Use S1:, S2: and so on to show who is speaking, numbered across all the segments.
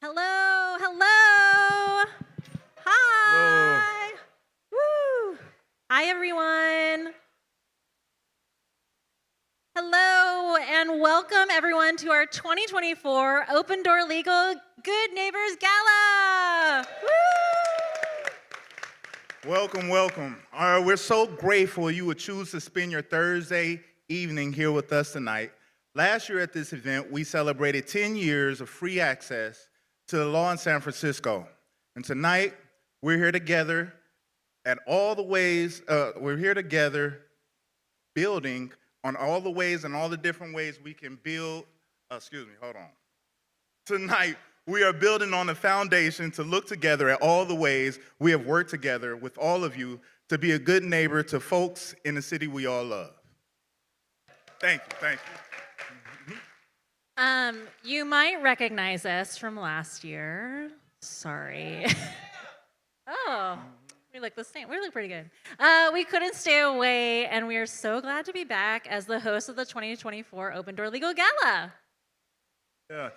S1: Hello, hello.
S2: Hello.
S1: Hi. Woo. Hi, everyone. Hello, and welcome, everyone, to our 2024 Open Door Legal Good Neighbors Gala. Woo.
S2: Welcome, welcome. We're so grateful you would choose to spend your Thursday evening here with us tonight. Last year at this event, we celebrated 10 years of free access to the law in San Francisco. And tonight, we're here together we're here together building on all the ways and all the different ways we can build, hold on. Tonight, we are building on the foundation to look together at all the ways we have worked together with all of you to be a good neighbor to folks in the city we all love. Thank you.
S1: You might recognize us from last year. Sorry. Oh, we look the same. We look pretty good. We couldn't stay away, and we are so glad to be back as the host of the 2024 Open Door Legal Gala.
S2: Yeah.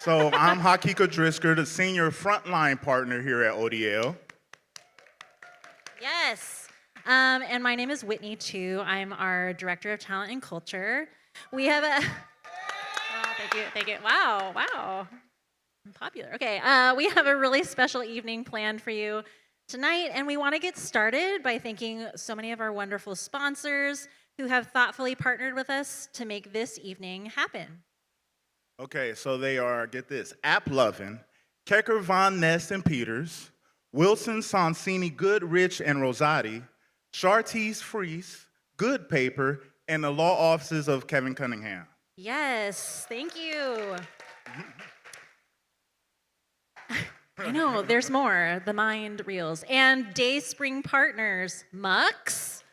S2: So I'm Hakika Drisker, the senior frontline partner here at ODL.
S1: Yes. And my name is Whitney, too. I'm our Director of Talent and Culture. We have a... Oh, thank you. Wow. I'm popular. Okay, we have a really special evening planned for you tonight, and we want to get started by thanking so many of our wonderful sponsors who have thoughtfully partnered with us to make this evening happen.
S2: Okay, so they are, get this, App Lovin', Kecker Von Ness and Peters, Wilson Sonsini Good, Rich, and Rosati, Chartiz Freese, Good Paper, and the law offices of Kevin Cunningham.
S1: Yes, thank you. I know, there's more. The mind reels. And Day Spring Partners, Mux,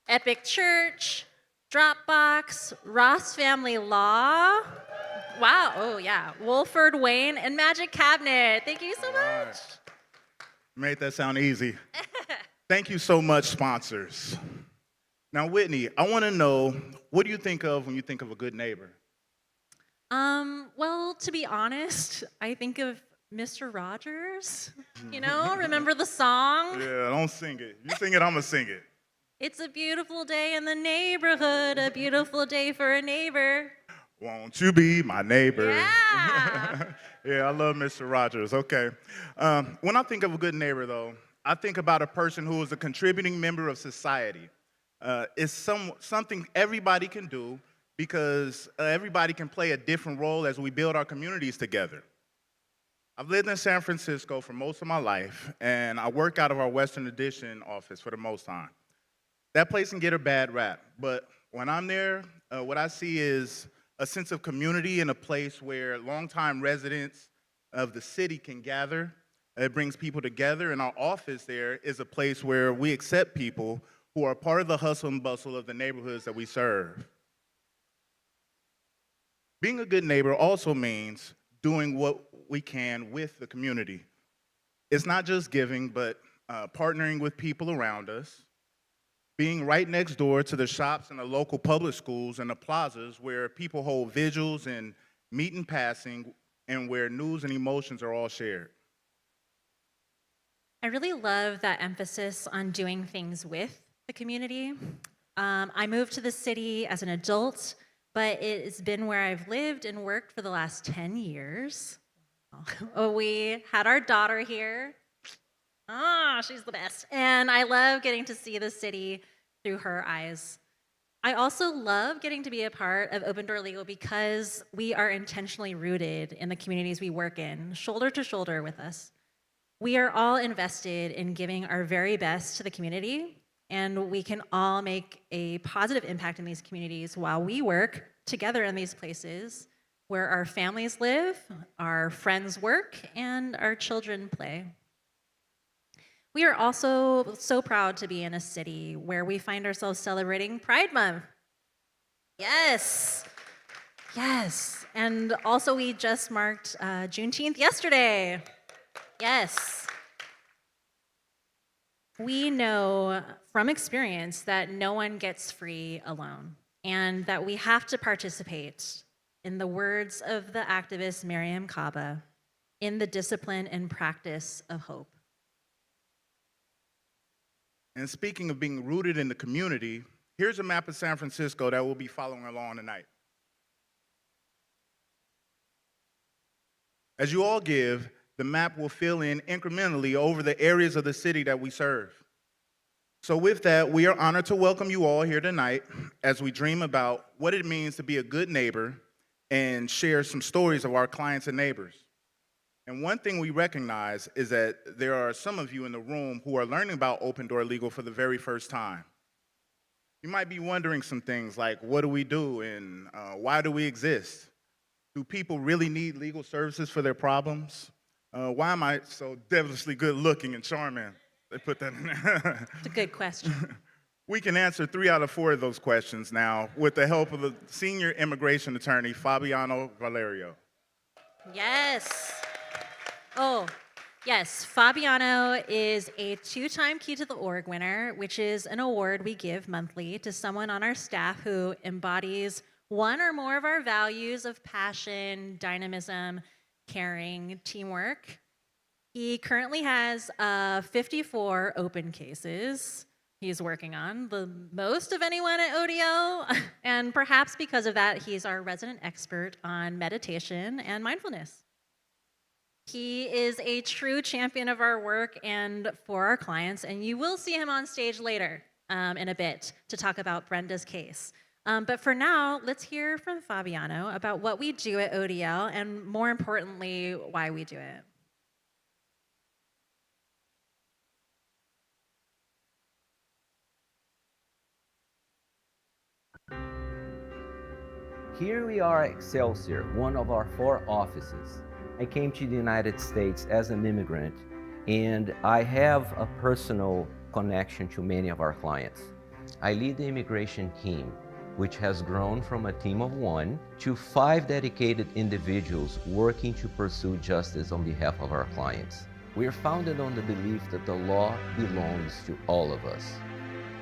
S1: Epic Church, Dropbox, Ross Family Law. Wow, oh yeah, Wolford Wayne, and Magic Cabinet. Thank you so much.
S2: Right. Made that sound easy. Thank you so much, sponsors. Now, Whitney, I want to know, what do you think of when you think of a good neighbor?
S1: Well, to be honest, I think of Mr. Rogers. Remember the song?
S2: Yeah, don't sing it. You sing it, I'm gonna sing it.
S1: It's a beautiful day in the neighborhood, a beautiful day for a neighbor.
S2: Won't you be my neighbor?
S1: Yeah.
S2: Yeah, I love Mr. Rogers. Okay. When I think of a good neighbor, though, I think about a person who is a contributing member of society. It's something everybody can do because everybody can play a different role as we build our communities together. I've lived in San Francisco for most of my life, and I work out of our Western Addition office for the most time. That place can get a bad rap, but when I'm there, what I see is a sense of community in a place where longtime residents of the city can gather. It brings people together, and our office there is a place where we accept people who are part of the hustle and bustle of the neighborhoods that we serve. Being a good neighbor also means doing what we can with the community. It's not just giving, but partnering with people around us, being right next door to the shops and the local public schools and the plazas where people hold vigils and meet in passing and where news and emotions are all shared.
S1: I really love that emphasis on doing things with the community. I moved to the city as an adult, but it's been where I've lived and worked for the last 10 years. We had our daughter here. She's the best. And I love getting to see the city through her eyes. I also love getting to be a part of Open Door Legal because we are intentionally rooted in the communities we work in, shoulder to shoulder with us. We are all invested in giving our very best to the community, and we can all make a positive impact in these communities while we work together in these places where our families live, our friends work, and our children play. We are also so proud to be in a city where we find ourselves celebrating Pride Month. Yes. And also we just marked Juneteenth yesterday. Yes. We know from experience that no one gets free alone and that we have to participate. In the words of the activist Miriam Kaba, in the discipline and practice of hope.
S2: And speaking of being rooted in the community, here's a map of San Francisco that we'll be following along tonight. As you all give, the map will fill in incrementally over the areas of the city that we serve. So with that, we are honored to welcome you all here tonight as we dream about what it means to be a good neighbor and share some stories of our clients and neighbors. And one thing we recognize is that there are some of you in the room who are learning about Open Door Legal for the very first time. You might be wondering some things like, what do we do and why do we exist? Do people really need legal services for their problems? Why am I so devilishly good looking and charming? They put that in there.
S1: It's a good question.
S2: We can answer 3 out of 4 of those questions now with the help of the senior immigration attorney, Fabiano Valerio.
S1: Yes. Oh, yes. Fabiano is a 2-time Key to the Org winner, which is an award we give monthly to someone on our staff who embodies one or more of our values of passion, dynamism, caring, teamwork. He currently has 54 open cases he's working on, the most of anyone at ODL. And perhaps because of that, he's our resident expert on meditation and mindfulness. He is a true champion of our work and for our clients, and you will see him on stage later in a bit to talk about Brenda's case. But for now, let's hear from Fabiano about what we do at ODL and, more importantly, why we do it.
S3: Here we are at Excelsior, one of our 4 offices. I came to the United States as an immigrant, and I have a personal connection to many of our clients. I lead the immigration team, which has grown from a team of 1 to 5 dedicated individuals working to pursue justice on behalf of our clients. We are founded on the belief that the law belongs to all of us.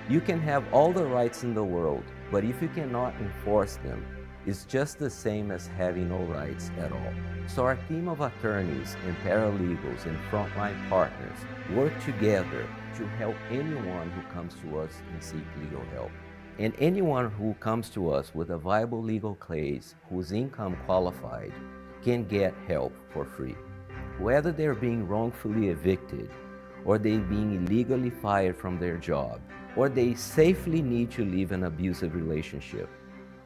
S3: You can have all the rights in the world, but if you cannot enforce them, it's just the same as having no rights at all. So our team of attorneys and paralegals and frontline partners work together to help anyone who comes to us and seek legal help. And anyone who comes to us with a viable legal case whose income qualified can get help for free. Whether they're being wrongfully evicted, or they being illegally fired from their job, or they safely need to leave an abusive relationship,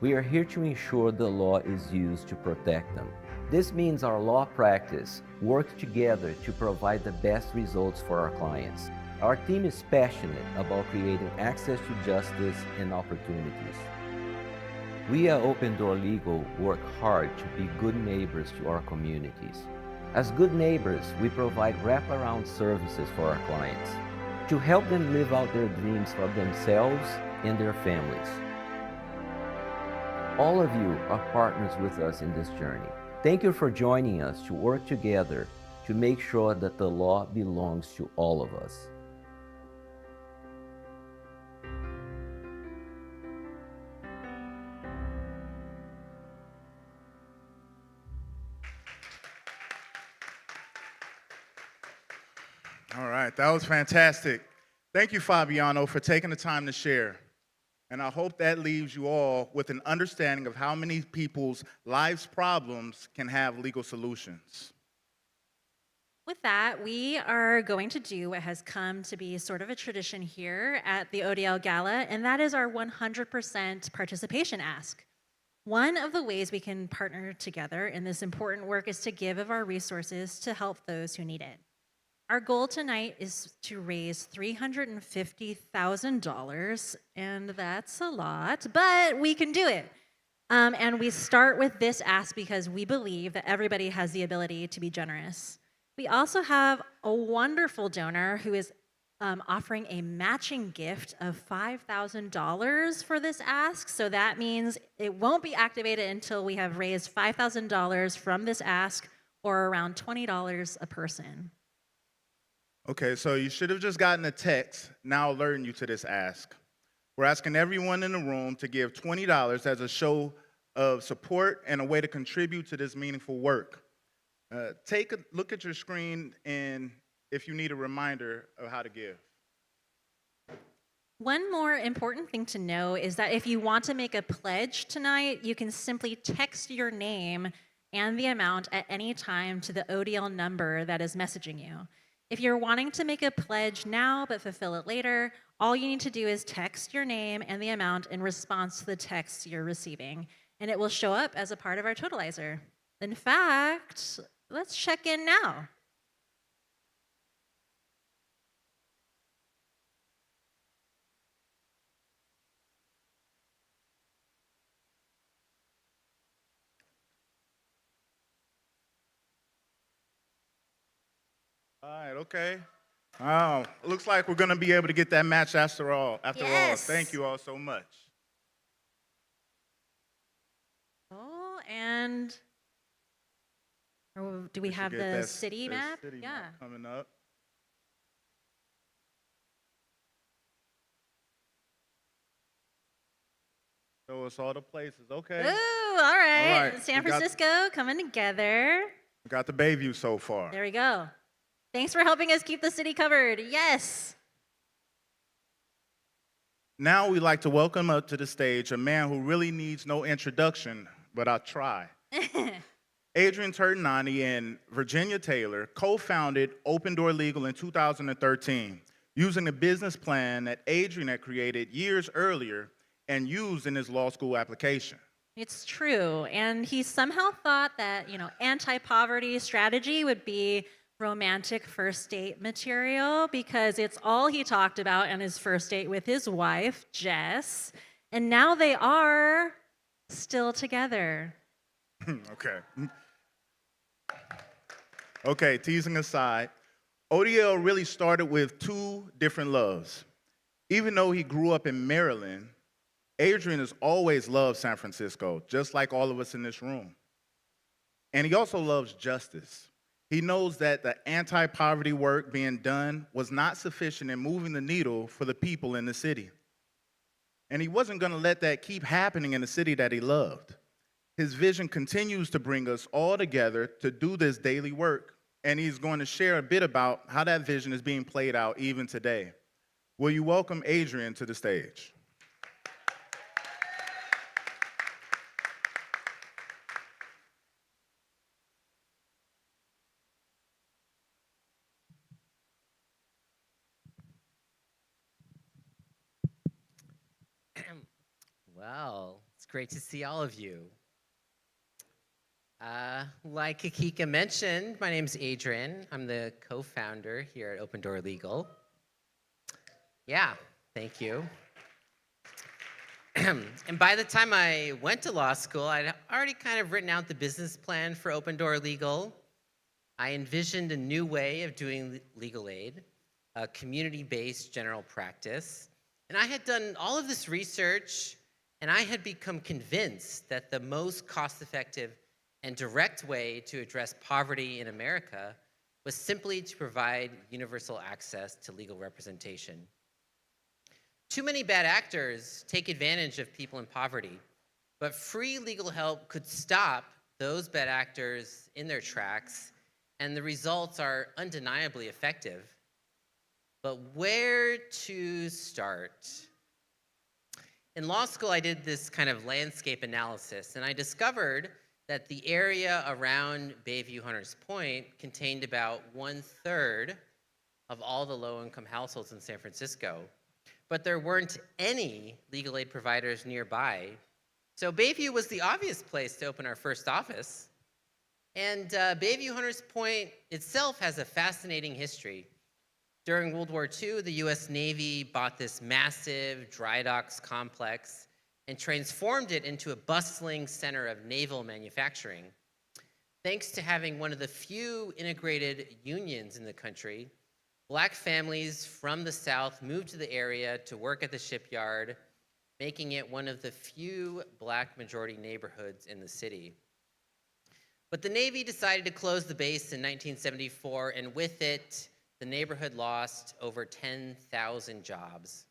S3: we are here to ensure the law is used to protect them. This means our law practice works together to provide the best results for our clients. Our team is passionate about creating access to justice and opportunities. We at Open Door Legal work hard to be good neighbors to our communities. As good neighbors, we provide wraparound services for our clients to help them live out their dreams for themselves and their families. All of you are partners with us in this journey. Thank you for joining us to work together to make sure that the law belongs to all of us.
S2: All right, that was fantastic. Thank you, Fabiano, for taking the time to share. And I hope that leaves you all with an understanding of how many people's lives' problems can have legal solutions.
S1: With that, we are going to do what has come to be sort of a tradition here at the ODL Gala, and that is our 100% participation ask. One of the ways we can partner together in this important work is to give of our resources to help those who need it. Our goal tonight is to raise $350,000, and that's a lot, but we can do it. And we start with this ask because we believe that everybody has the ability to be generous. We also have a wonderful donor who is offering a matching gift of $5,000 for this ask. So that means it won't be activated until we have raised $5,000 from this ask, or around $20 a person.
S2: Okay, so you should have just gotten a text now alerting you to this ask. We're asking everyone in the room to give $20 as a show of support and a way to contribute to this meaningful work. Take a look at your screen and if you need a reminder of how to give.
S1: One more important thing to know is that if you want to make a pledge tonight, you can simply text your name and the amount at any time to the ODL number that is messaging you. If you're wanting to make a pledge now but fulfill it later, all you need to do is text your name and the amount in response to the text you're receiving, and it will show up as a part of our totalizer. In fact, let's check in now.
S2: All right, okay. Oh, looks like we're gonna be able to get that match after all.
S1: Yes.
S2: Thank you all so much.
S1: Oh, and do we
S2: should
S1: have
S2: get
S1: the
S2: that
S1: city map?
S2: city
S1: Yeah.
S2: map coming up. Show us all the places. Okay.
S1: Ooh, all right.
S2: right,
S1: San
S2: we got-
S1: Francisco coming together.
S2: We got the Bayview so far.
S1: There we go. Thanks for helping us keep the city covered. Yes.
S2: Now we'd like to welcome up to the stage a man who really needs no introduction, but I'll try. Adrian Turtinani and Virginia Taylor co-founded Open Door Legal in 2013, using a business plan that Adrian had created years earlier and used in his law school application.
S1: It's true. And he somehow thought that, anti-poverty strategy would be romantic first date material because it's all he talked about on his first date with his wife, Jess. And now they are still together.
S2: Okay. Okay, teasing aside, ODL really started with two different loves. Even though he grew up in Maryland, Adrian has always loved San Francisco, just like all of us in this room. And he also loves justice. He knows that the anti-poverty work being done was not sufficient in moving the needle for the people in the city. And he wasn't going to let that keep happening in the city that he loved. His vision continues to bring us all together to do this daily work, and he's going to share a bit about how that vision is being played out even today. Will you welcome Adrian to the stage?
S4: Well, it's great to see all of you. Like Akika mentioned, my name's Adrian. I'm the co-founder here at Open Door Legal. Yeah, thank you. And by the time I went to law school, I'd already kind of written out the business plan for Open Door Legal. I envisioned a new way of doing legal aid, a community-based general practice. And I had done all of this research, and I had become convinced that the most cost-effective and direct way to address poverty in America was simply to provide universal access to legal representation. Too many bad actors take advantage of people in poverty, but free legal help could stop those bad actors in their tracks, and the results are undeniably effective. But where to start? In law school, I did this kind of landscape analysis, and I discovered that the area around Bayview Hunters Point contained about 1/3 of all the low-income households in San Francisco. But there weren't any legal aid providers nearby. So Bayview was the obvious place to open our first office. And Bayview Hunters Point itself has a fascinating history. During World War II, the US Navy bought this massive dry docks complex and transformed it into a bustling center of naval manufacturing. Thanks to having one of the few integrated unions in the country, Black families from the South moved to the area to work at the shipyard, making it one of the few Black majority neighborhoods in the city. But the Navy decided to close the base in 1974, and with it, the neighborhood lost over 10,000 jobs,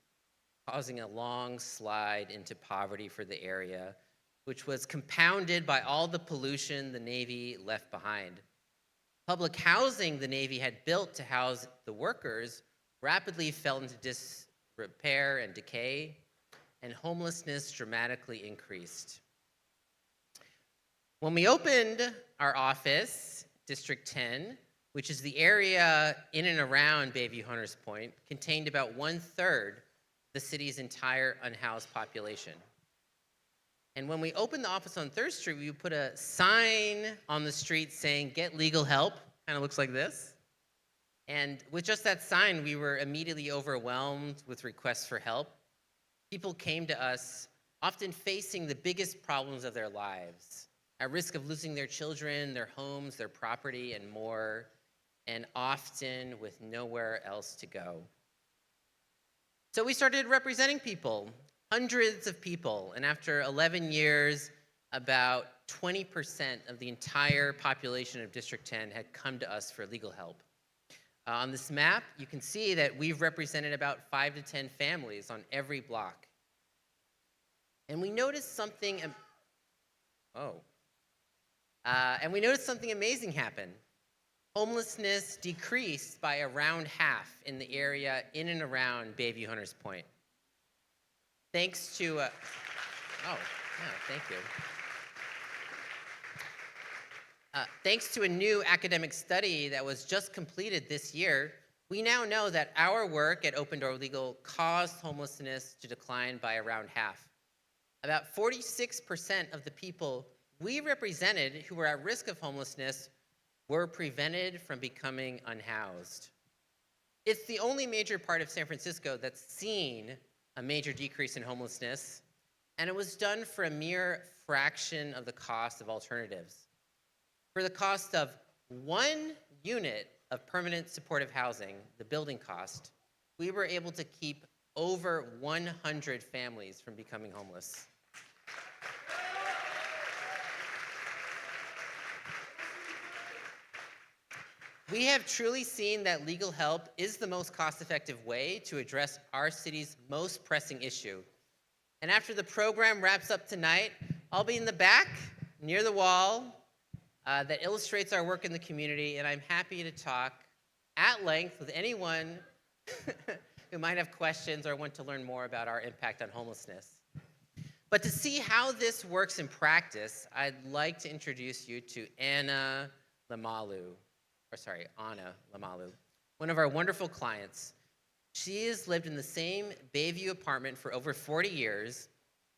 S4: causing a long slide into poverty for the area, which was compounded by all the pollution the Navy left behind. Public housing the Navy had built to house the workers rapidly fell into disrepair and decay, and homelessness dramatically increased. When we opened our office, District 10, which is the area in and around Bayview Hunters Point, contained about 1/3 the city's entire unhoused population. And when we opened the office on 3rd Street, we put a sign on the street saying, "Get legal help." Kind of looks like this. And with just that sign, we were immediately overwhelmed with requests for help. People came to us, often facing the biggest problems of their lives, at risk of losing their children, their homes, their property, and more, and often with nowhere else to go. So we started representing people, hundreds of people, and after 11 years, about 20% of the entire population of District 10 had come to us for legal help. On this map, you can see that we've represented about 5 to 10 families on every block. And we noticed something, amazing happen. Homelessness decreased by around half in the area in and around Bayview Hunters Point. Thanks to, thank you. Thanks to a new academic study that was just completed this year, we now know that our work at Open Door Legal caused homelessness to decline by around half. About 46% of the people we represented who were at risk of homelessness were prevented from becoming unhoused. It's the only major part of San Francisco that's seen a major decrease in homelessness, and it was done for a mere fraction of the cost of alternatives. For the cost of 1 unit of permanent supportive housing, the building cost, we were able to keep over 100 families from becoming homeless. We have truly seen that legal help is the most cost-effective way to address our city's most pressing issue. And after the program wraps up tonight, I'll be in the back near the wall that illustrates our work in the community, and I'm happy to talk at length with anyone who might have questions or want to learn more about our impact on homelessness. But to see how this works in practice, I'd like to introduce you to Anna Lamalu, one of our wonderful clients. She has lived in the same Bayview apartment for over 40 years,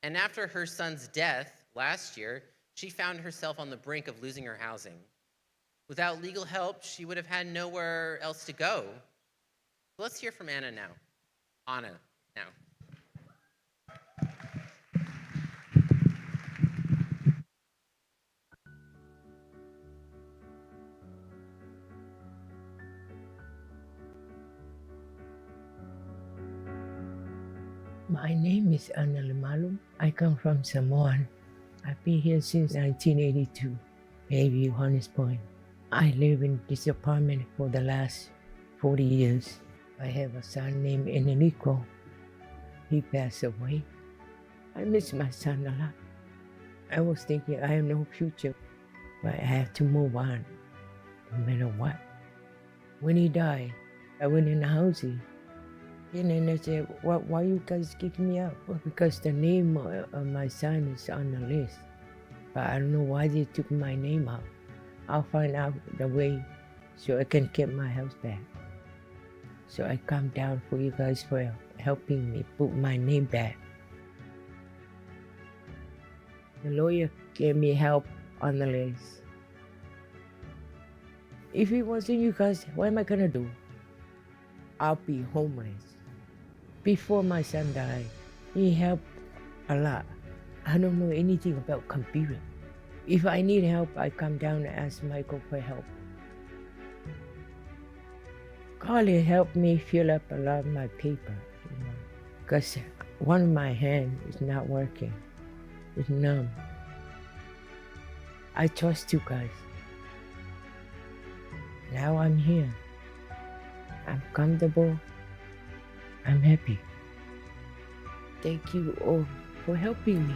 S4: and after her son's death last year, she found herself on the brink of losing her housing. Without legal help, she would have had nowhere else to go. Let's hear from Anna now.
S5: My name is Anna Lamalu. I come from Samoan. I've been here since 1982, Bayview Hunters Point. I live in this apartment for the last 40 years. I have a son named Enrico. He passed away. I miss my son a lot. I was thinking I have no future, but I have to move on, no matter what. When he died, I went in the housing. And then I said, why you guys kicking me out? Well, because the name of my son is on the list. But I don't know why they took my name out. I'll find out the way so I can get my house back. So I come down for you guys for helping me put my name back. The lawyer gave me help on the list. If it wasn't you guys, what am I gonna do? I'll be homeless. Before my son died, he helped a lot. I don't know anything about computer. If I need help, I come down and ask Michael for help. Carly helped me fill up a lot of my paper, because one of my hands is not working. It's numb. I trust you guys. Now I'm here. I'm comfortable. I'm happy. Thank you all for helping me.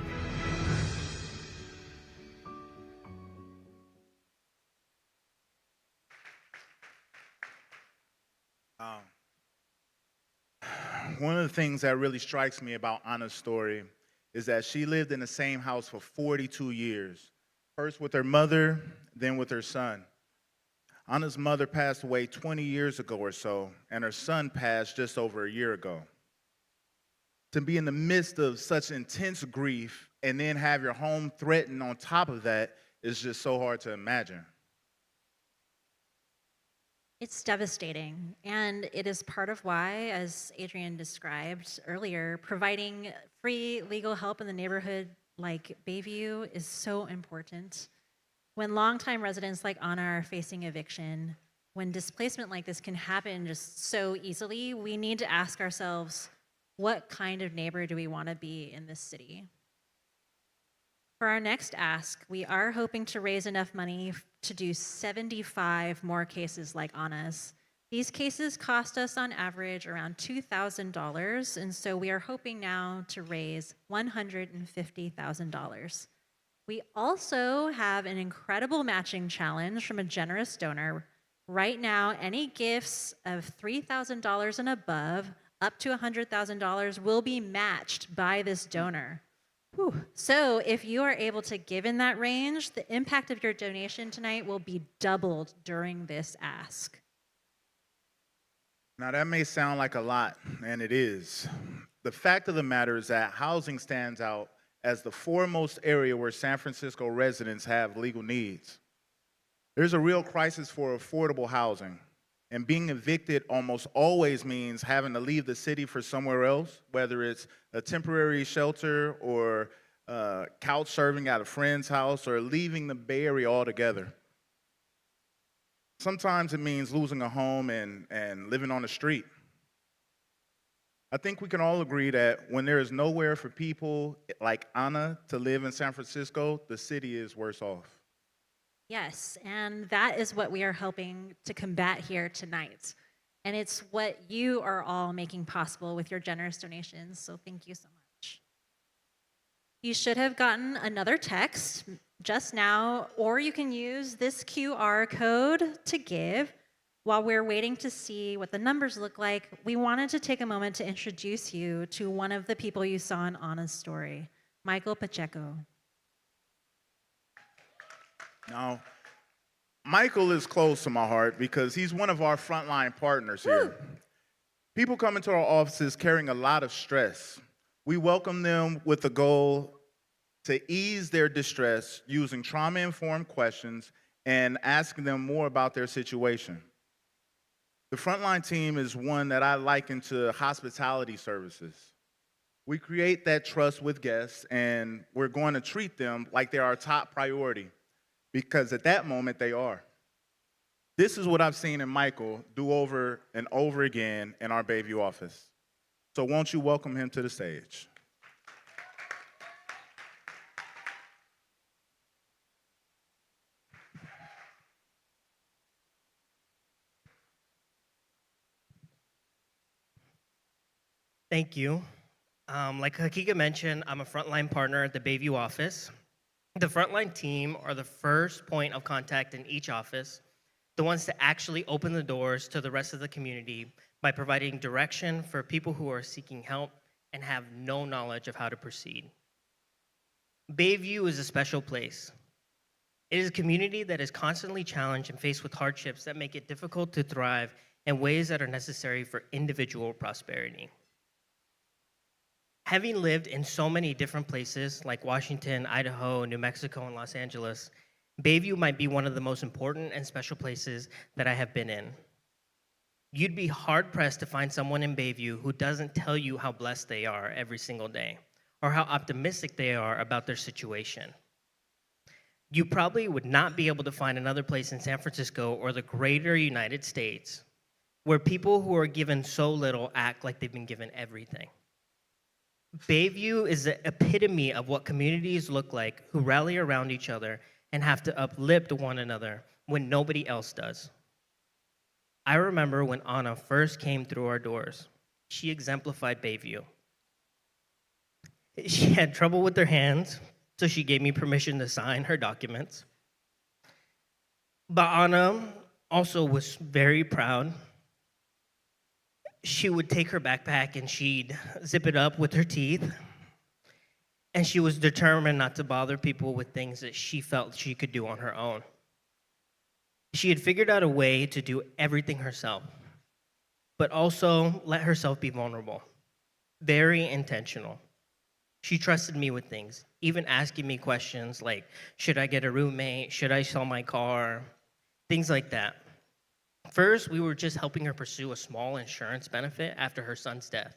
S2: Um, One of the things that really strikes me about Anna's story is that she lived in the same house for 42 years, first with her mother, then with her son. Anna's mother passed away 20 years ago or so, and her son passed just over a year ago. To be in the midst of such intense grief and then have your home threatened on top of that is just so hard to imagine.
S1: It's devastating, and it is part of why, as Adrian described earlier, providing free legal help in the neighborhood like Bayview is so important. When longtime residents like Anna are facing eviction, when displacement like this can happen just so easily, we need to ask ourselves, what kind of neighbor do we want to be in this city? For our next ask, we are hoping to raise enough money to do 75 more cases like Anna's. These cases cost us on average around $2,000, and so we are hoping now to raise $150,000. We also have an incredible matching challenge from a generous donor. Right now, any gifts of $3,000 and above, up to $100,000, will be matched by this donor. Whew. So if you are able to give in that range, the impact of your donation tonight will be doubled during this ask.
S2: Now, that may sound like a lot, and it is. The fact of the matter is that housing stands out as the foremost area where San Francisco residents have legal needs. There's a real crisis for affordable housing, and being evicted almost always means having to leave the city for somewhere else, whether it's a temporary shelter or couch serving at a friend's house or leaving the Bay Area altogether. Sometimes it means losing a home and living on the street. I think we can all agree that when there is nowhere for people like Anna to live in San Francisco, the city is worse off.
S1: Yes, and that is what we are helping to combat here tonight. And it's what you are all making possible with your generous donations, so thank you so much. You should have gotten another text just now, or you can use this QR code to give. While we're waiting to see what the numbers look like, we wanted to take a moment to introduce you to one of the people you saw in Anna's story, Michael Pacheco.
S2: Now, Michael is close to my heart because he's one of our frontline partners here.
S1: Woo!
S2: People come into our offices carrying a lot of stress. We welcome them with the goal to ease their distress using trauma-informed questions and asking them more about their situation. The frontline team is one that I liken to hospitality services. We create that trust with guests, and we're going to treat them like they're our top priority, because at that moment they are. This is what I've seen in Michael do over and over again in our Bayview office. So won't you welcome him to the stage?
S6: Thank you. Like Hakika mentioned, I'm a frontline partner at the Bayview office. The frontline team are the first point of contact in each office, the ones to actually open the doors to the rest of the community by providing direction for people who are seeking help and have no knowledge of how to proceed. Bayview is a special place. It is a community that is constantly challenged and faced with hardships that make it difficult to thrive in ways that are necessary for individual prosperity. Having lived in so many different places like Washington, Idaho, New Mexico, and Los Angeles, Bayview might be one of the most important and special places that I have been in. You'd be hard-pressed to find someone in Bayview who doesn't tell you how blessed they are every single day, or how optimistic they are about their situation. You probably would not be able to find another place in San Francisco or the greater United States where people who are given so little act like they've been given everything. Bayview is the epitome of what communities look like who rally around each other and have to uplift one another when nobody else does. I remember when Anna first came through our doors. She exemplified Bayview. She had trouble with her hands, so she gave me permission to sign her documents. But Anna also was very proud she would take her backpack and she'd zip it up with her teeth. And she was determined not to bother people with things that she felt she could do on her own. She had figured out a way to do everything herself, but also let herself be vulnerable. Very intentional. She trusted me with things, even asking me questions like, should I get a roommate? Should I sell my car? Things like that. First, we were just helping her pursue a small insurance benefit after her son's death.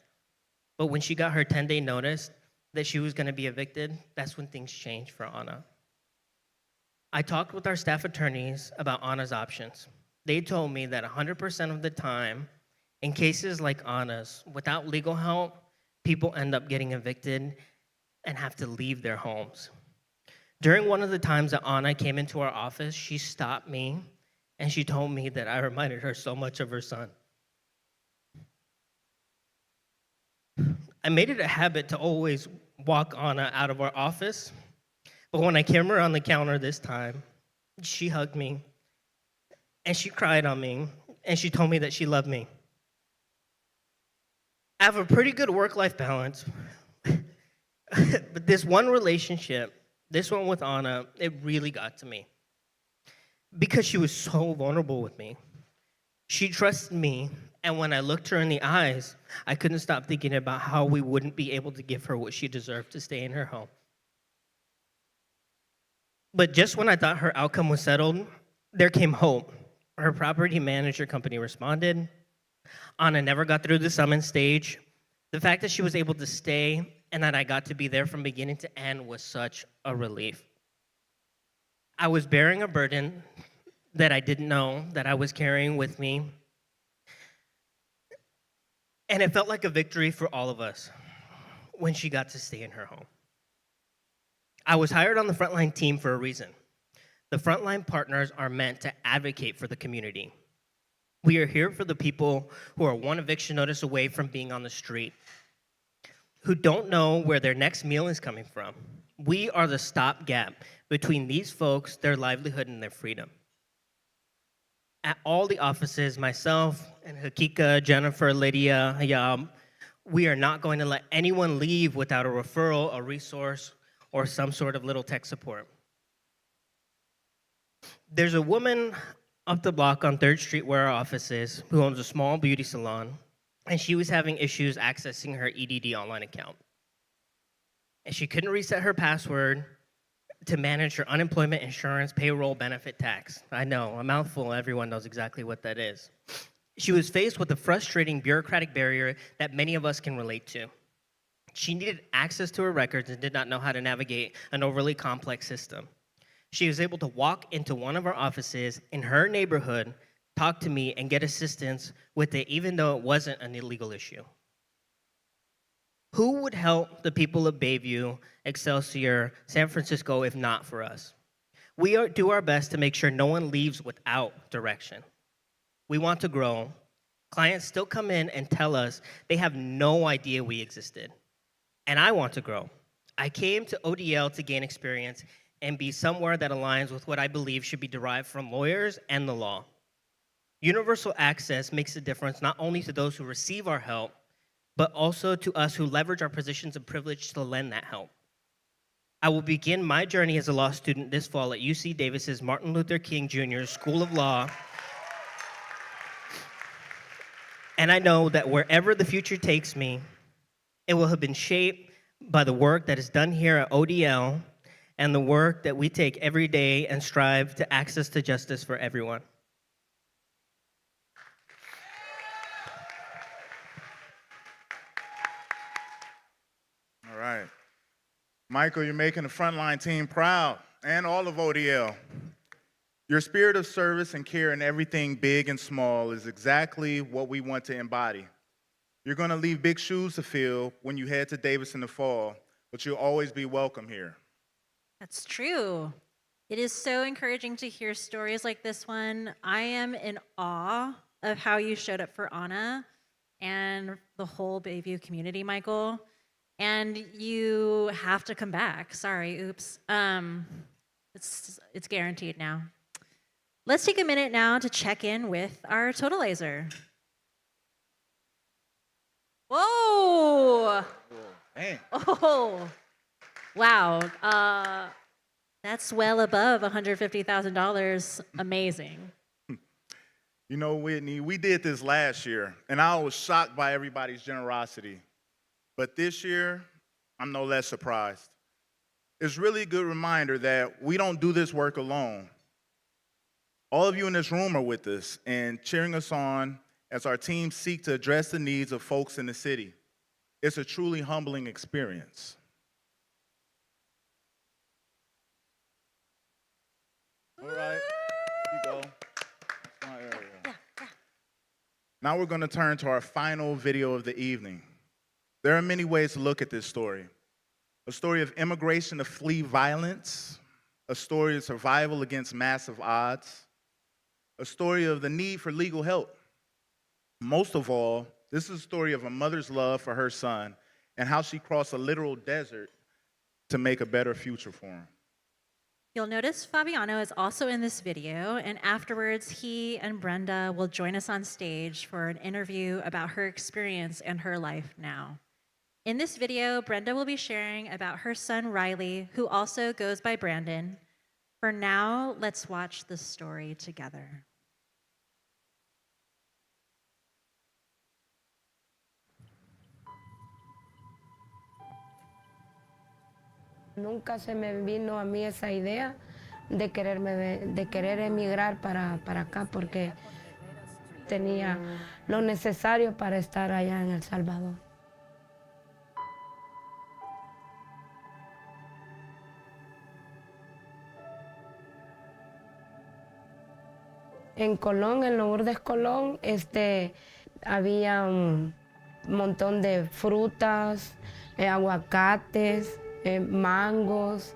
S6: But when she got her 10-day notice that she was going to be evicted, that's when things changed for Anna. I talked with our staff attorneys about Anna's options. They told me that 100% of the time, in cases like Anna's, without legal help, people end up getting evicted and have to leave their homes. During one of the times that Anna came into our office, she stopped me and she told me that I reminded her so much of her son. I made it a habit to always walk Anna out of our office, but when I came around the counter this time, she hugged me and she cried on me and she told me that she loved me. I have a pretty good work-life balance, but this one relationship, this one with Anna, it really got to me because she was so vulnerable with me. She trusted me, and when I looked her in the eyes, I couldn't stop thinking about how we wouldn't be able to give her what she deserved to stay in her home. But just when I thought her outcome was settled, there came hope. Her property manager company responded. Anna never got through the summons stage. The fact that she was able to stay and that I got to be there from beginning to end was such a relief. I was bearing a burden that I didn't know that I was carrying with me. And it felt like a victory for all of us when she got to stay in her home. I was hired on the frontline team for a reason. The frontline partners are meant to advocate for the community. We are here for the people who are one eviction notice away from being on the street, who don't know where their next meal is coming from. We are the stopgap between these folks, their livelihood, and their freedom. At all the offices, myself and Hakika, Jennifer, Lydia, Hayab, we are not going to let anyone leave without a referral, a resource, or some sort of little tech support. There's a woman up the block on 3rd Street where our office is who owns a small beauty salon, and she was having issues accessing her EDD online account. And she couldn't reset her password to manage her unemployment insurance, payroll, benefit, tax. I know, a mouthful, everyone knows exactly what that is. She was faced with a frustrating bureaucratic barrier that many of us can relate to. She needed access to her records and did not know how to navigate an overly complex system. She was able to walk into one of our offices in her neighborhood, talk to me, and get assistance with it, even though it wasn't an illegal issue. Who would help the people of Bayview, Excelsior, San Francisco if not for us? We do our best to make sure no one leaves without direction. We want to grow. Clients still come in and tell us they have no idea we existed. And I want to grow. I came to ODL to gain experience and be somewhere that aligns with what I believe should be derived from lawyers and the law. Universal access makes a difference not only to those who receive our help, but also to us who leverage our positions of privilege to lend that help. I will begin my journey as a law student this fall at UC Davis's Martin Luther King Jr. School of Law. And I know that wherever the future takes me, it will have been shaped by the work that is done here at ODL and the work that we take every day and strive to access to justice for everyone.
S2: All right. Michael, you're making the frontline team proud and all of ODL. Your spirit of service and care in everything big and small is exactly what we want to embody. You're going to leave big shoes to fill when you head to Davis in the fall, but you'll always be welcome here.
S1: That's true. It is so encouraging to hear stories like this one. I am in awe of how you showed up for Anna and the whole Bayview community, Michael. And you have to come back. Sorry, oops. It's guaranteed now. Let's take a minute now to check in with our totalizer. Whoa!
S2: Man.
S1: Oh, wow. That's well above $150,000. Amazing.
S2: You know, Whitney, we did this last year, and I was shocked by everybody's generosity. But this year, I'm no less surprised. It's really a good reminder that we don't do this work alone. All of you in this room are with us and cheering us on as our teams seek to address the needs of folks in the city. It's a truly humbling experience. All right, here you go. That's my area. Now we're going to turn to our final video of the evening. There are many ways to look at this story. A story of immigration to flee violence, a story of survival against massive odds, a story of the need for legal help. Most of all, this is a story of a mother's love for her son and how she crossed a literal desert to make a better future for him.
S1: You'll notice Fabiano is also in this video, and afterwards, he and Brenda will join us on stage for an interview about her experience and her life now. In this video, Brenda will be sharing about her son, Riley, who also goes by Brandon. For now, let's watch the story together.
S7: Nunca se me vino a mí esa idea de querer emigrar para acá porque tenía lo necesario para estar allá en El Salvador. En Colón, en Lourdes Colón, había un montón de frutas, aguacates, mangos.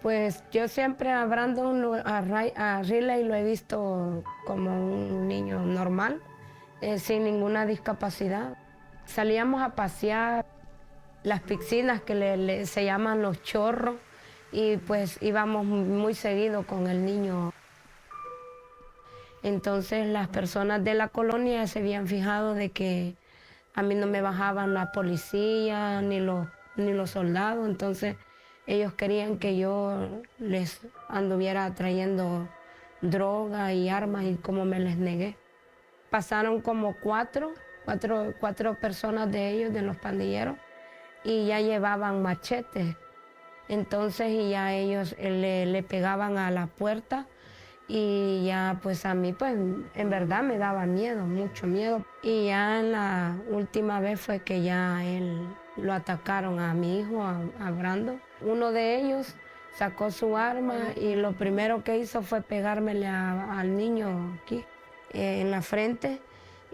S7: Pues yo siempre a Brandon, a Riley lo he visto como un niño normal, sin ninguna discapacidad. Salíamos a pasear las piscinas que se llaman los chorros y pues íbamos muy seguido con el niño. Entonces las personas de la colonia se habían fijado de que a mí no me bajaban la policía ni los soldados, entonces ellos querían que yo les anduviera trayendo droga y armas y como me les negué. Pasaron como cuatro personas de ellos, de los pandilleros, y ya llevaban machetes. Entonces y ya ellos le pegaban a la puerta y ya pues a mí pues en verdad me daba miedo, mucho miedo. Y ya en la última vez fue que ya lo atacaron a mi hijo, a Brando. Uno de ellos sacó su arma y lo primero que hizo fue pegármele al niño aquí, en la frente,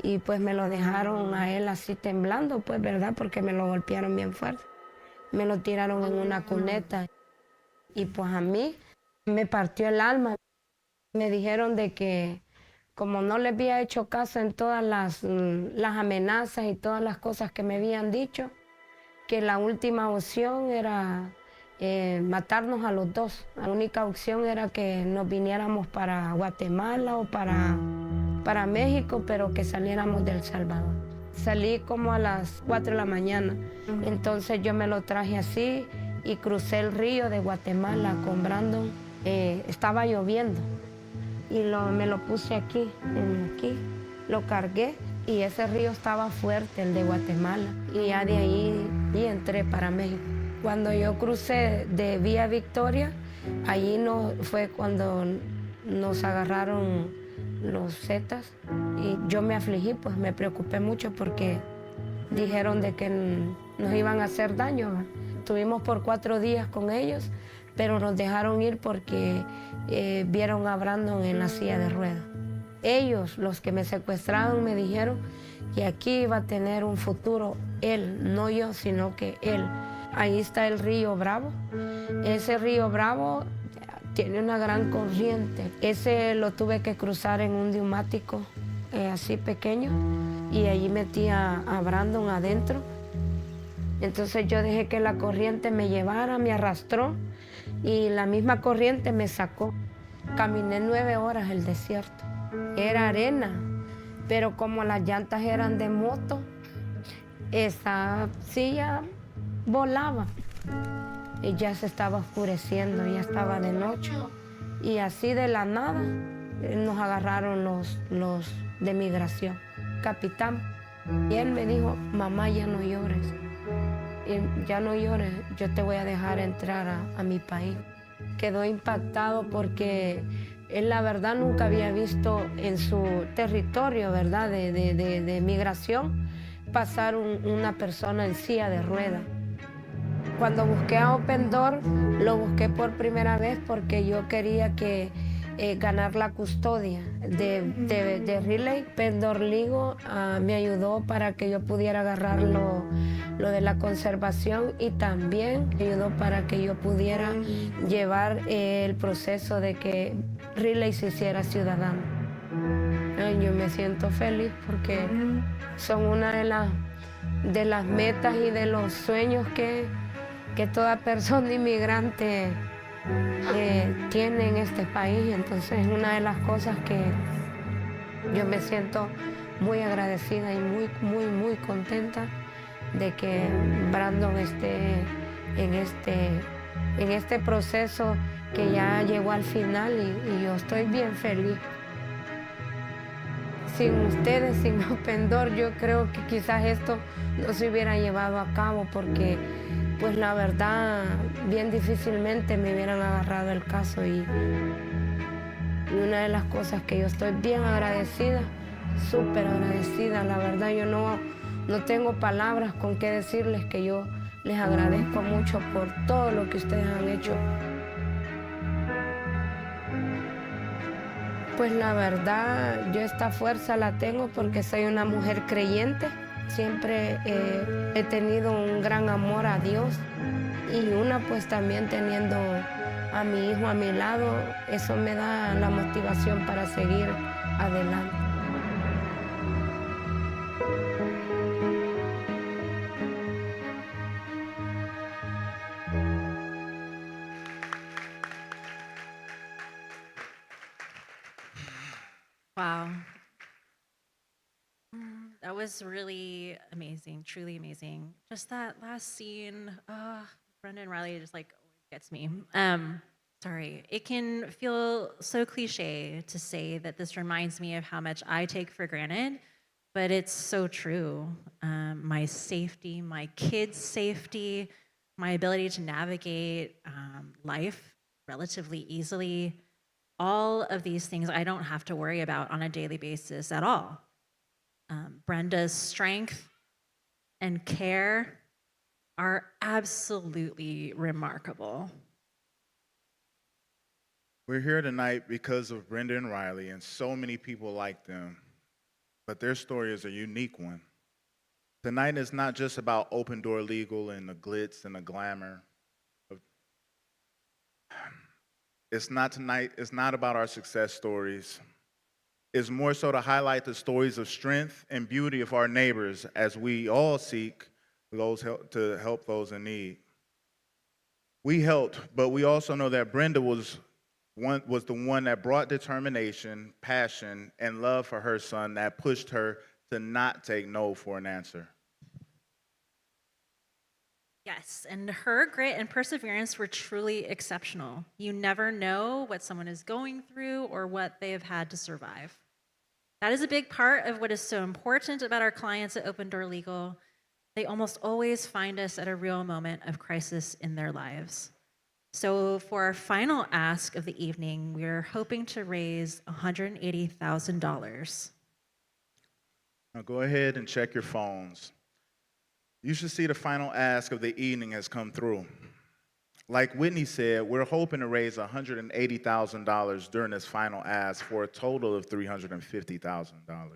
S7: y pues me lo dejaron a él así temblando, pues, ¿verdad? Porque me lo golpearon bien fuerte. Me lo tiraron en una cuneta y pues a mí me partió el alma. Me dijeron de que como no le había hecho caso en todas las amenazas y todas las cosas que me habían dicho, que la última opción era matarnos a los dos. La única opción era que nos viniéramos para Guatemala o para México, pero que saliéramos de El Salvador. Salí como a las 4 de la mañana, entonces yo me lo traje así y crucé el río de Guatemala con Brandon. Estaba lloviendo y me lo puse aquí, lo cargué y ese río estaba fuerte, el de Guatemala, y ya de ahí y entré para México. Cuando yo crucé de Vía Victoria, allí fue cuando nos agarraron los Zetas y yo me afligí, pues me preocupé mucho porque dijeron de que nos iban a hacer daño. Estuvimos por 4 días con ellos, pero nos dejaron ir porque vieron a Brandon en la silla de ruedas. Ellos, los que me secuestraron, me dijeron que aquí iba a tener un futuro él, no yo, sino que él. Ahí está el río Bravo. Ese río Bravo tiene una gran corriente. Ese lo tuve que cruzar en un neumático así pequeño y allí metí a Brandon adentro. Entonces yo dejé que la corriente me llevara, me arrastró y la misma corriente me sacó. Caminé 9 horas el desierto. Era arena, pero como las llantas eran de moto, esa silla volaba y ya se estaba oscureciendo, ya estaba de noche. Y así de la nada nos agarraron los de migración, capitán. Y él me dijo, mamá, ya no llores. Y ya no llores, yo te voy a dejar entrar a mi país. Quedó impactado porque él la verdad nunca había visto en su territorio, ¿verdad?, de migración, pasar una persona en silla de ruedas. Cuando busqué a Open Door, lo busqué por primera vez porque yo quería ganar la custodia de Relay. Open Door Legal me ayudó para que yo pudiera agarrar lo de la conservación y también me ayudó para que yo pudiera llevar el proceso de que Relay se hiciera ciudadano. Ay, yo me siento feliz porque son una de las metas y de los sueños que toda persona inmigrante tiene en este país. Entonces es una de las cosas que yo me siento muy agradecida y muy contenta de que Brandon esté en este proceso que ya llegó al final y yo estoy bien feliz. Sin ustedes, sin Open Door, yo creo que quizás esto no se hubiera llevado a cabo porque, pues la verdad, bien difícilmente me hubieran agarrado el caso y una de las cosas que yo estoy bien agradecida, súper agradecida, la verdad yo no tengo palabras con qué decirles que yo les agradezco mucho por todo lo que ustedes han hecho. Pues la verdad, yo esta fuerza la tengo porque soy una mujer creyente. Siempre he tenido un gran amor a Dios y pues también teniendo a mi hijo a mi lado, eso me da la motivación para seguir adelante.
S1: Wow. That was really amazing, truly amazing. Just that last scene, Brendan Riley just like always gets me. Sorry, it can feel so cliche to say that this reminds me of how much I take for granted, but it's so true. My safety, my kids' safety, my ability to navigate life relatively easily, all of these things I don't have to worry about on a daily basis at all. Brenda's strength and care are absolutely remarkable.
S2: We're here tonight because of Brenda and Riley and so many people like them, but their story is a unique one. Tonight is not just about Open Door Legal and the glitz and the glamour. It's not about our success stories. It's more so to highlight the stories of strength and beauty of our neighbors as we all seek to help those in need. We helped, but we also know that Brenda was the one that brought determination, passion, and love for her son that pushed her to not take no for an answer.
S1: Yes, and her grit and perseverance were truly exceptional. You never know what someone is going through or what they have had to survive. That is a big part of what is so important about our clients at Open Door Legal. They almost always find us at a real moment of crisis in their lives. So for our final ask of the evening, we're hoping to raise $180,000.
S2: Now go ahead and check your phones. You should see the final ask of the evening has come through. Like Whitney said, we're hoping to raise $180,000 during this final ask for a total of $350,000,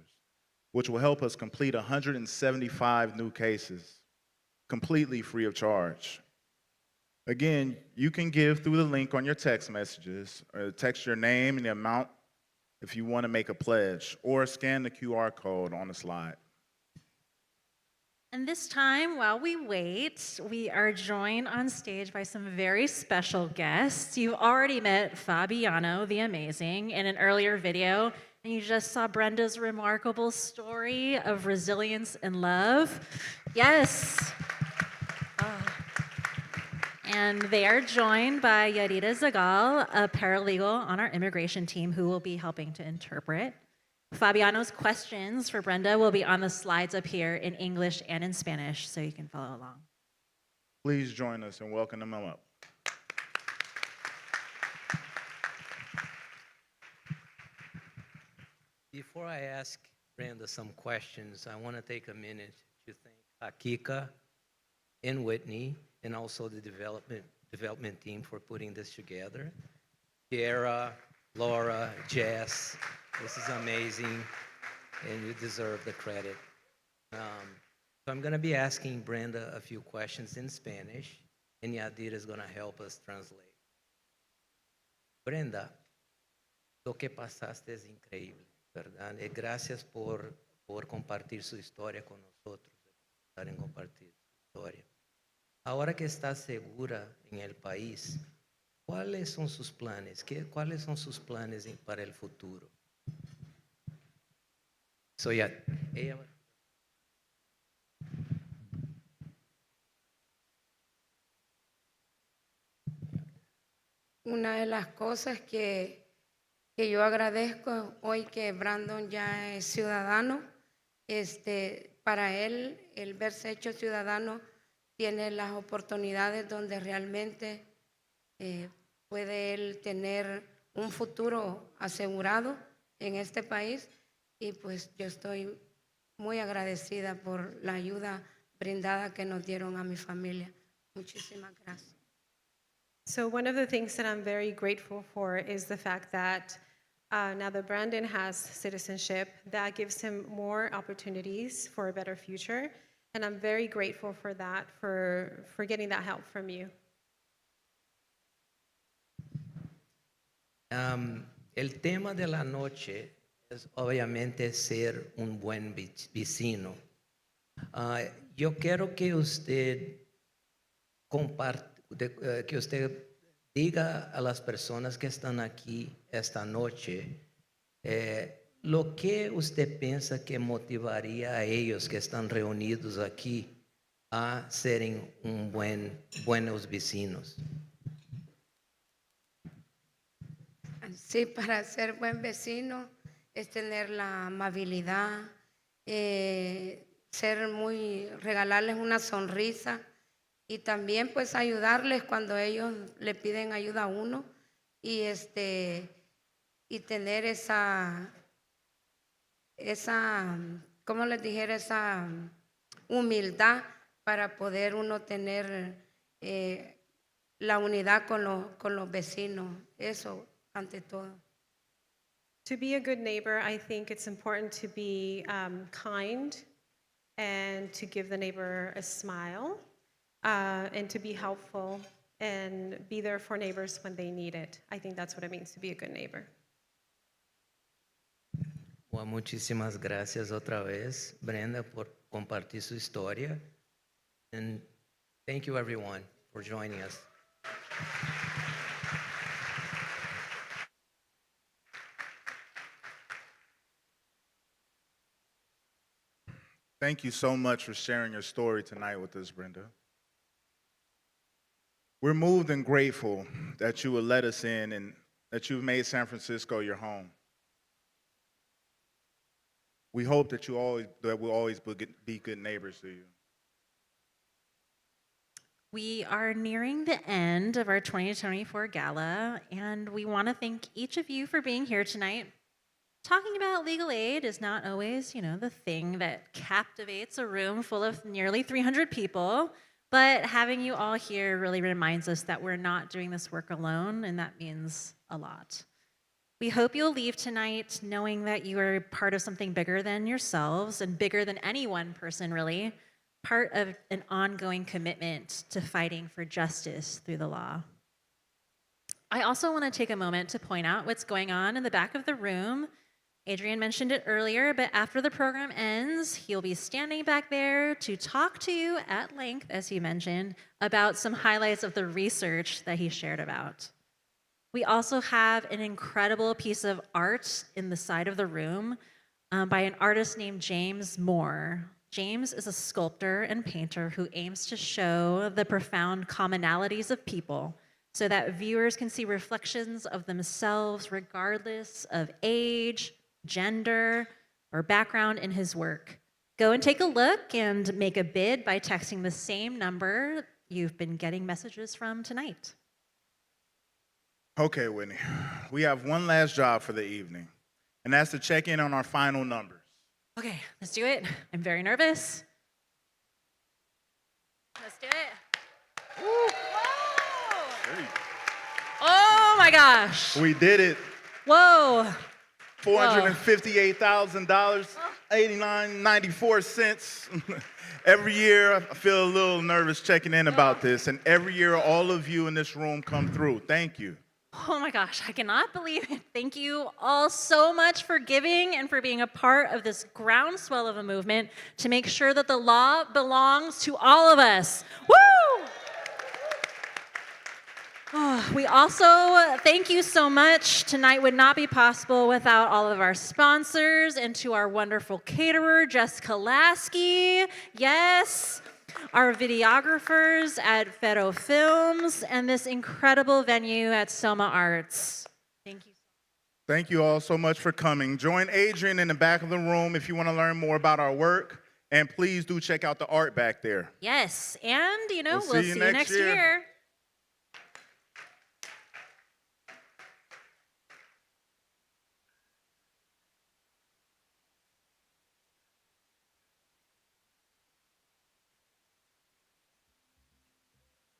S2: which will help us complete 175 new cases, completely free of charge. Again, you can give through the link on your text messages, or text your name and the amount if you want to make a pledge, or scan the QR code on the slide.
S1: And this time, while we wait, we are joined on stage by some very special guests. You've already met Fabiano the Amazing in an earlier video. And you just saw Brenda's remarkable story of resilience and love. Yes. And they are joined by Yarida Zagal, a paralegal on our immigration team who will be helping to interpret. Fabiano's questions for Brenda will be on the slides up here in English and in Spanish, so you can follow along.
S2: Please join us and welcome them up.
S3: Before I ask Brenda some questions, I want to take a minute to thank Akika and Whitney, and also the development team for putting this together. Kiara, Laura, Jess, this is amazing, and you deserve the credit. So I'm going to be asking Brenda a few questions in Spanish, and Yadira is going to help us translate. Brenda, lo que pasaste es increíble, ¿verdad? Gracias por compartir su historia con nosotros, en compartir su historia. Ahora que estás segura en el país, ¿cuáles son sus planes? ¿Cuáles son sus planes para el futuro?
S7: Una de las cosas que yo agradezco hoy que Brandon ya es ciudadano, para él, el verse hecho ciudadano, tiene las oportunidades donde realmente puede él tener un futuro asegurado en este país, y pues yo estoy muy agradecida por la ayuda brindada que nos dieron a mi familia. Muchísimas gracias.
S8: So one of the things that I'm very grateful for is the fact that now that Brandon has citizenship, that gives him more opportunities for a better future. And I'm very grateful for that, for getting that help from you.
S3: El tema de la noche es obviamente ser un buen vecino. Yo quiero que usted que usted diga a las personas que están aquí esta noche lo que usted piensa que motivaría a ellos que están reunidos aquí a serem buenos vecinos.
S7: Sí, para ser buen vecino es tener la amabilidad, regalarles una sonrisa, y también pues ayudarles cuando ellos le piden ayuda a uno, y tener esa, ¿cómo les dijera? Esa humildad para poder uno tener la unidad con los vecinos. Eso ante todo.
S8: To be a good neighbor, I think it's important to be kind and to give the neighbor a smile and to be helpful and be there for neighbors when they need it. I think that's what it means to be a good neighbor.
S3: Well, muchísimas gracias otra vez, Brenda, por compartir su historia. And thank you, everyone, for joining us.
S2: Thank you so much for sharing your story tonight with us, Brenda. We're moved and grateful that you would let us in and that you've made San Francisco your home. We hope that we'll always be good neighbors to you.
S1: We are nearing the end of our 2024 Gala, and we want to thank each of you for being here tonight. Talking about legal aid is not always, the thing that captivates a room full of nearly 300 people, but having you all here really reminds us that we're not doing this work alone, and that means a lot. We hope you'll leave tonight knowing that you are part of something bigger than yourselves and bigger than any one person, really, part of an ongoing commitment to fighting for justice through the law. I also want to take a moment to point out what's going on in the back of the room. Adrian mentioned it earlier, but after the program ends, he'll be standing back there to talk to you at length, as he mentioned, about some highlights of the research that he shared about. We also have an incredible piece of art in the side of the room by an artist named James Moore. James is a sculptor and painter who aims to show the profound commonalities of people so that viewers can see reflections of themselves regardless of age, gender, or background in his work. Go and take a look and make a bid by texting the same number you've been getting messages from tonight.
S2: Okay, Whitney, we have one last job for the evening, and that's to check in on our final numbers.
S1: Okay, let's do it. I'm very nervous. Let's do it. Woo. Whoa. Oh my gosh.
S2: We did it.
S1: Whoa.
S2: $458,000, 89.94 cents. Every year, I feel a little nervous checking in about this, and every year, all of you in this room come through. Thank you.
S1: Oh my gosh, I cannot believe it. Thank you all so much for giving and for being a part of this groundswell of a movement to make sure that the law belongs to all of us. Woo! Oh, we also thank you so much. Tonight would not be possible without all of our sponsors and to our wonderful caterer, Jessica Lasky. Yes. Our videographers at Fero Films, and this incredible venue at Soma Arts. Thank you.
S2: Thank you all so much for coming. Join Adrian in the back of the room if you want to learn more about our work, and please do check out the art back there.
S1: Yes, and we'll
S2: see
S1: see
S2: you
S1: you
S2: next
S1: next
S2: year.
S1: year.